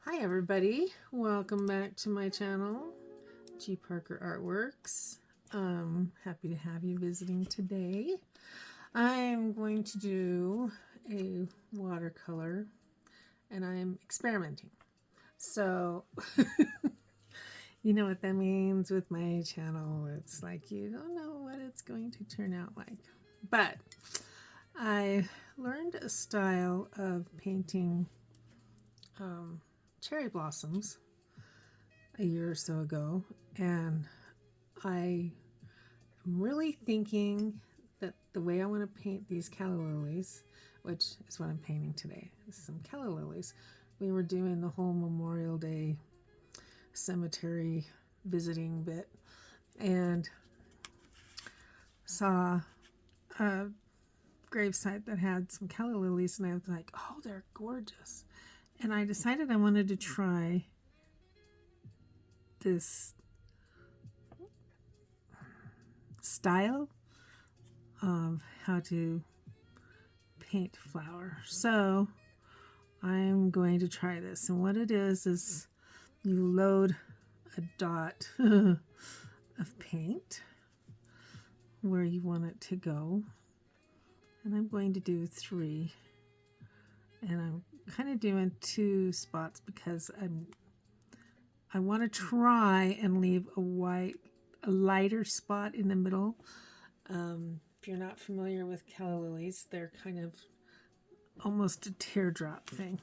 Hi everybody, welcome back to my channel, G. Parker Artworks. Happy to have you visiting today. I'm going to do a watercolor and I'm experimenting. So, you know what that means with my channel. It's like you don't know what it's going to turn out like. But I learned a style of painting cherry blossoms a year or so ago, and I am really thinking that the way I want to paint these calla lilies, which is what I'm painting today, is some calla lilies. We were doing the whole Memorial Day cemetery visiting bit and saw a gravesite that had some calla lilies, and I was like, oh, they're gorgeous. And I decided I wanted to try this style of how to paint flower. So I'm going to try this. And what it is you load a dot of paint where you want it to go. And I'm going to do 3. And I'm kind of doing 2 spots because I want to try and leave a lighter spot in the middle. If you're not familiar with calla lilies, they're kind of almost a teardrop thing.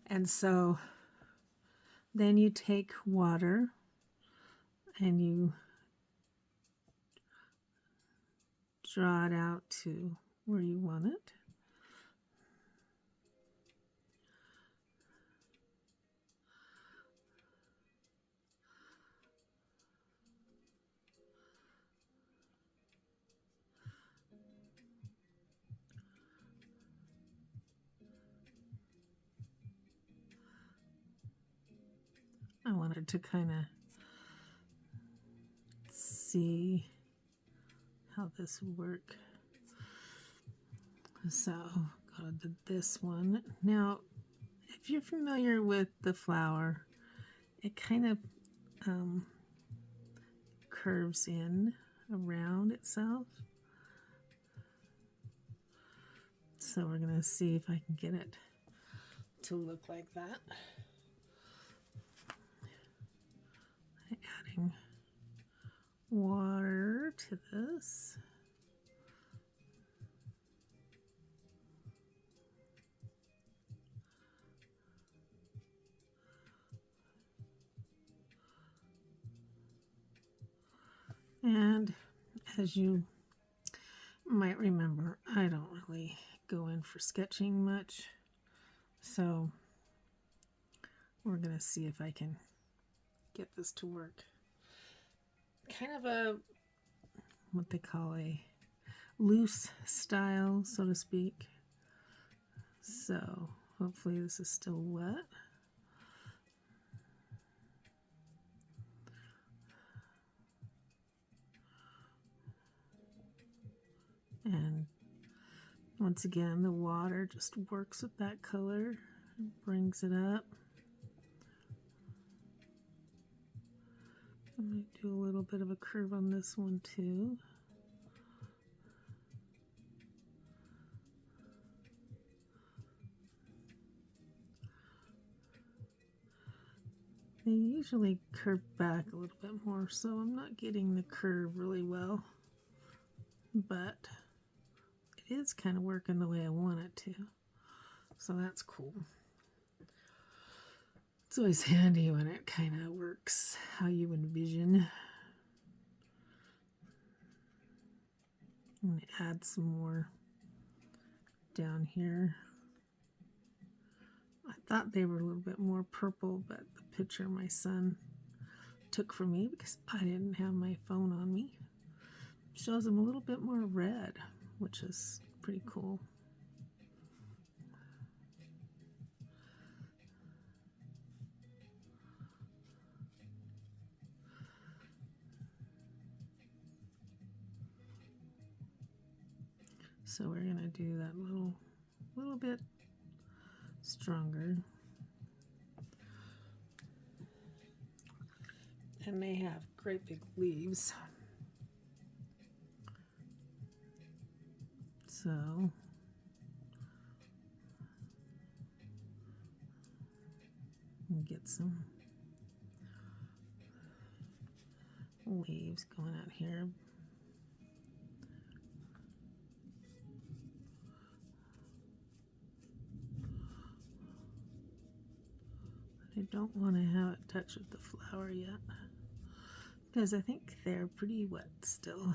And so then you take water and you draw it out to where you want it. I wanted to kind of see how this would work. So go to this one. Now, if you're familiar with the flower, it kind of curves in around itself. So we're going to see if I can get it to look like that. Adding water to this. And as you might remember, I don't really go in for sketching much. So we're going to see if I can get this to work. Kind of a, what they call a loose style, so to speak. So hopefully this is still wet. And once again, the water just works with that color, brings it up. I might do a little bit of a curve on this one too. They usually curve back a little bit more, so I'm not getting the curve really well, but it is kind of working the way I want it to, so that's cool. It's always handy when it kind of works how you envision. I'm going to add some more down here. I thought they were a little bit more purple, but the picture my son took for me, because I didn't have my phone on me, shows them a little bit more red, which is pretty cool. So we're going to do that little bit stronger. and they have great big leaves. So get some leaves going out here. I don't want to have it touch with the flower yet because I think they're pretty wet still.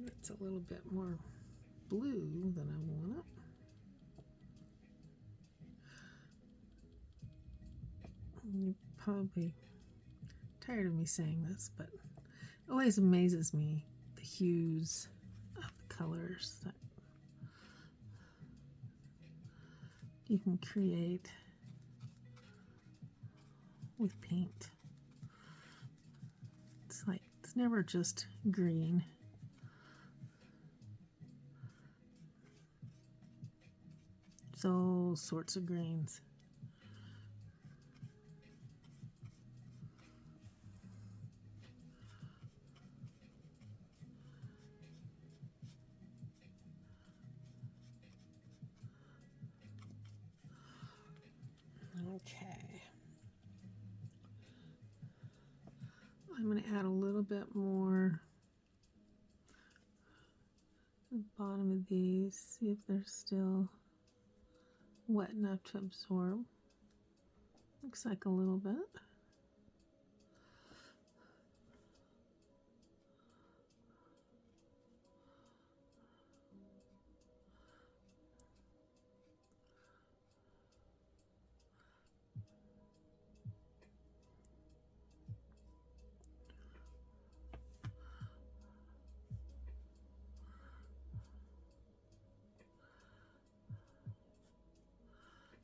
It's a little bit more blue than I want it. You're probably tired of me saying this, but it always amazes me the hues of the colors that you can create with paint. It's like, it's never just green. It's all sorts of greens. Okay. I'm going to add a little bit more to the bottom of these, see if they're still wet enough to absorb. Looks like a little bit.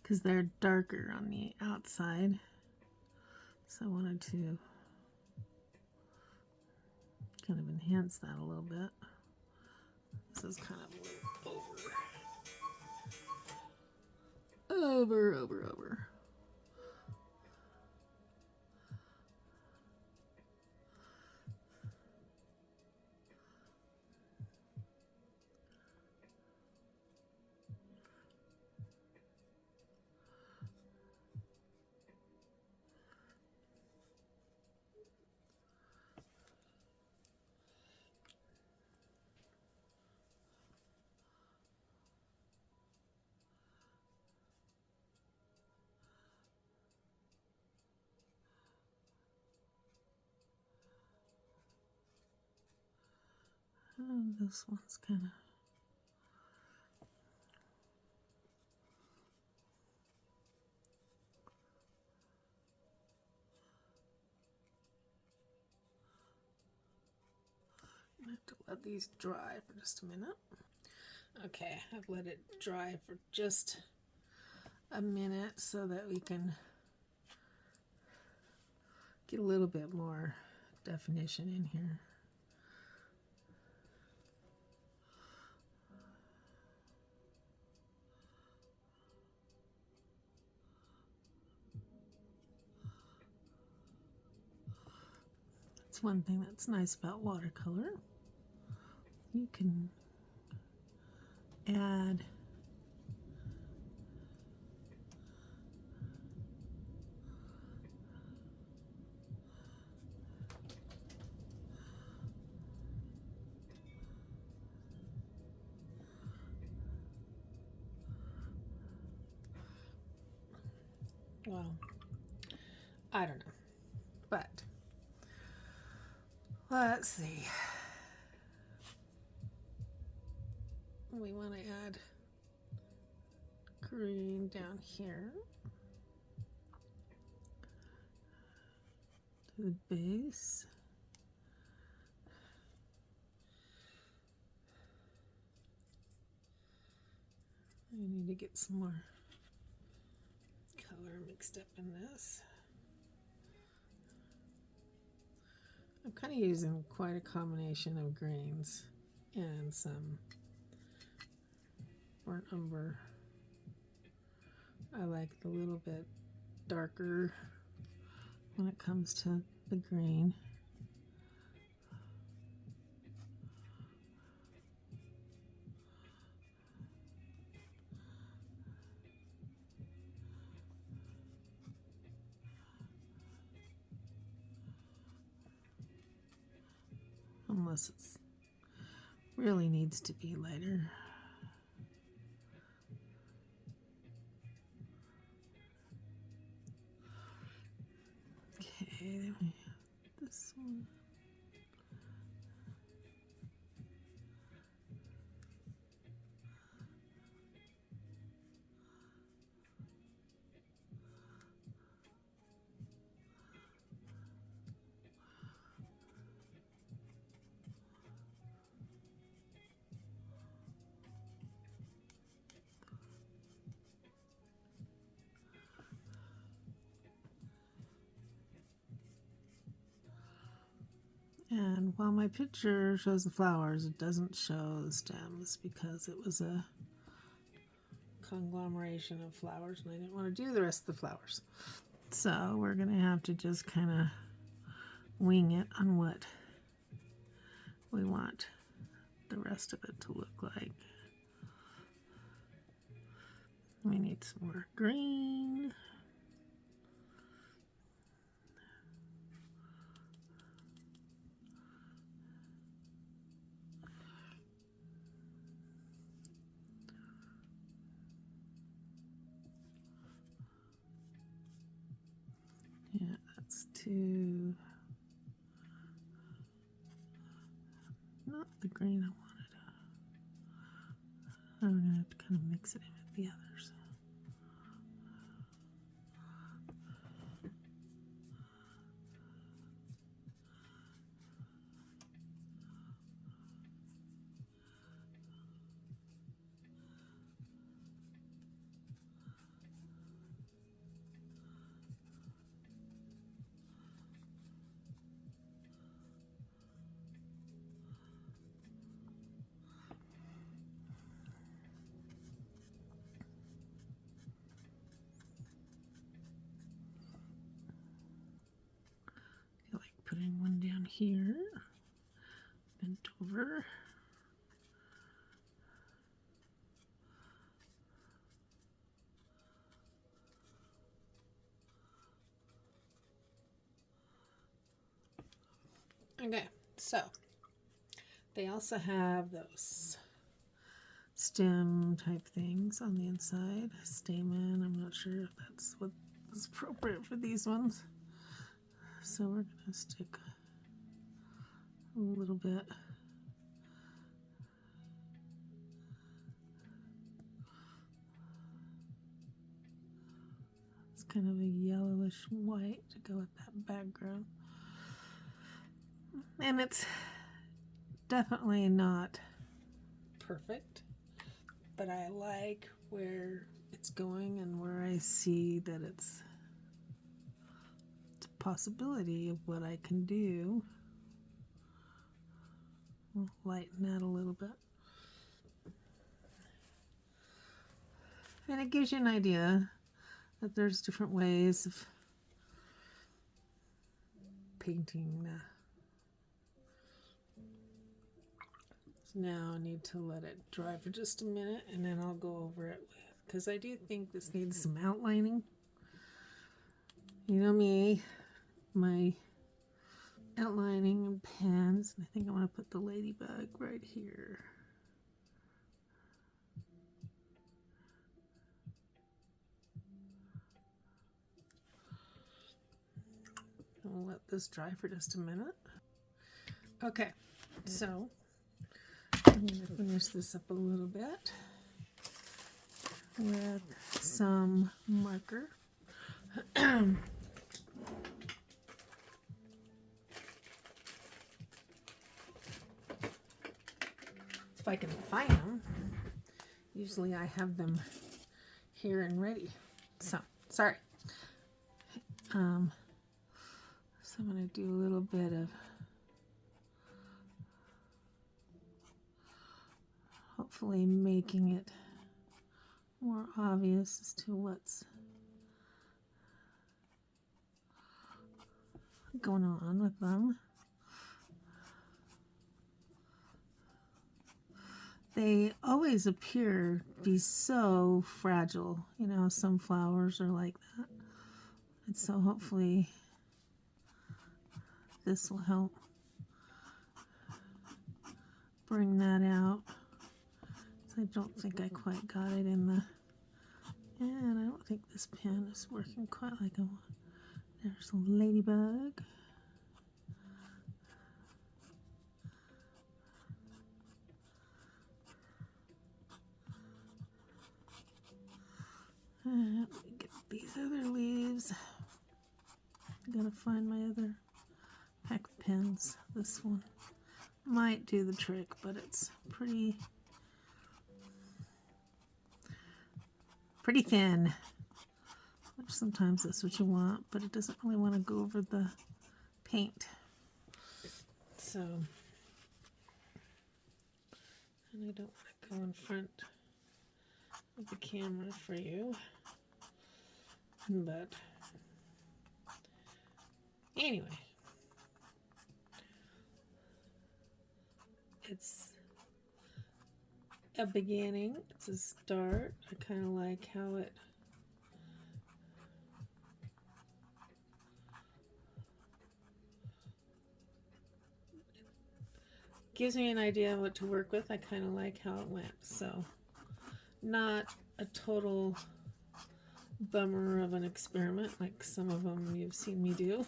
Because they're darker on the outside, so I wanted to kind of enhance that a little bit. This is kind of a little over. Oh, this one's kind of I have to let these dry for just a minute. Okay, I've let it dry for just a minute so that we can get a little bit more definition in here. That's one thing that's nice about watercolor. You can add well, I don't know, but let's see. We want to add green down here to the base. I need to get some more color mixed up in this. I'm kind of using quite a combination of greens and some burnt umber. I like the little bit darker when it comes to the green. Unless it's really needs to be lighter. Okay, then we have this one. And while my picture shows the flowers, it doesn't show the stems because it was a conglomeration of flowers and I didn't want to do the rest of the flowers. So we're going to have to just kind of wing it on what we want the rest of it to look like. We need some more green. Yeah, that's too, not the green I wanted. I'm going to have to kind of mix it in with the others. I like putting one down here, bent over. Okay, so they also have those stem type things on the inside. Stamen, I'm not sure if that's what is appropriate for these ones. So we're going to stick a little bit. It's kind of a yellowish white to go with that background. And it's definitely not perfect, but I like where it's going and where I see that it's a possibility of what I can do. We'll lighten that a little bit. And it gives you an idea that there's different ways of painting. So now I need to let it dry for just a minute and then I'll go over it with, because I do think this needs some outlining. You know me, my outlining and pens. I think I want to put the ladybug right here. I'll let this dry for just a minute. Okay, so I'm going to finish this up a little bit with some marker. If I can find them. Usually I have them here and ready. So, sorry. So I'm going to do a little bit of hopefully making it more obvious as to what's going on with them. They always appear to be so fragile. You know, some flowers are like that. And so hopefully this will help bring that out. I don't think I quite got it in the, and I don't think this pen is working quite like I want. There's a ladybug. Let me get these other leaves. I gotta find my other pack of pens. This one might do the trick, but it's pretty thin, which sometimes that's what you want, but it doesn't really want to go over the paint. So, and I don't want to go in front of the camera for you, but anyway, it's a beginning, it's a start. I kind of like how it gives me an idea of what to work with. I kind of like how it went. So not a total bummer of an experiment like some of them you've seen me do.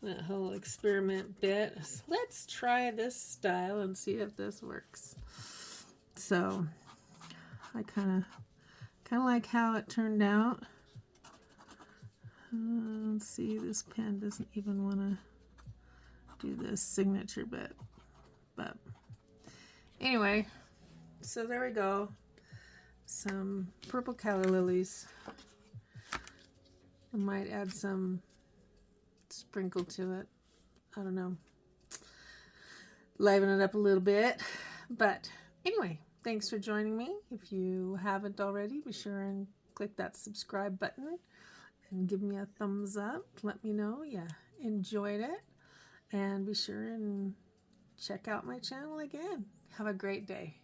That whole experiment bit. Let's try this style and see if this works. So I kind of like how it turned out. Let's see, this pen doesn't even want to do this signature bit, but anyway, so there we go. Some purple calla lilies. I might add some sprinkle to it. I don't know. Liven it up a little bit. But anyway, thanks for joining me. If you haven't already, be sure and click that subscribe button and give me a thumbs up. Let me know you enjoyed it. And be sure and check out my channel again. Have a great day.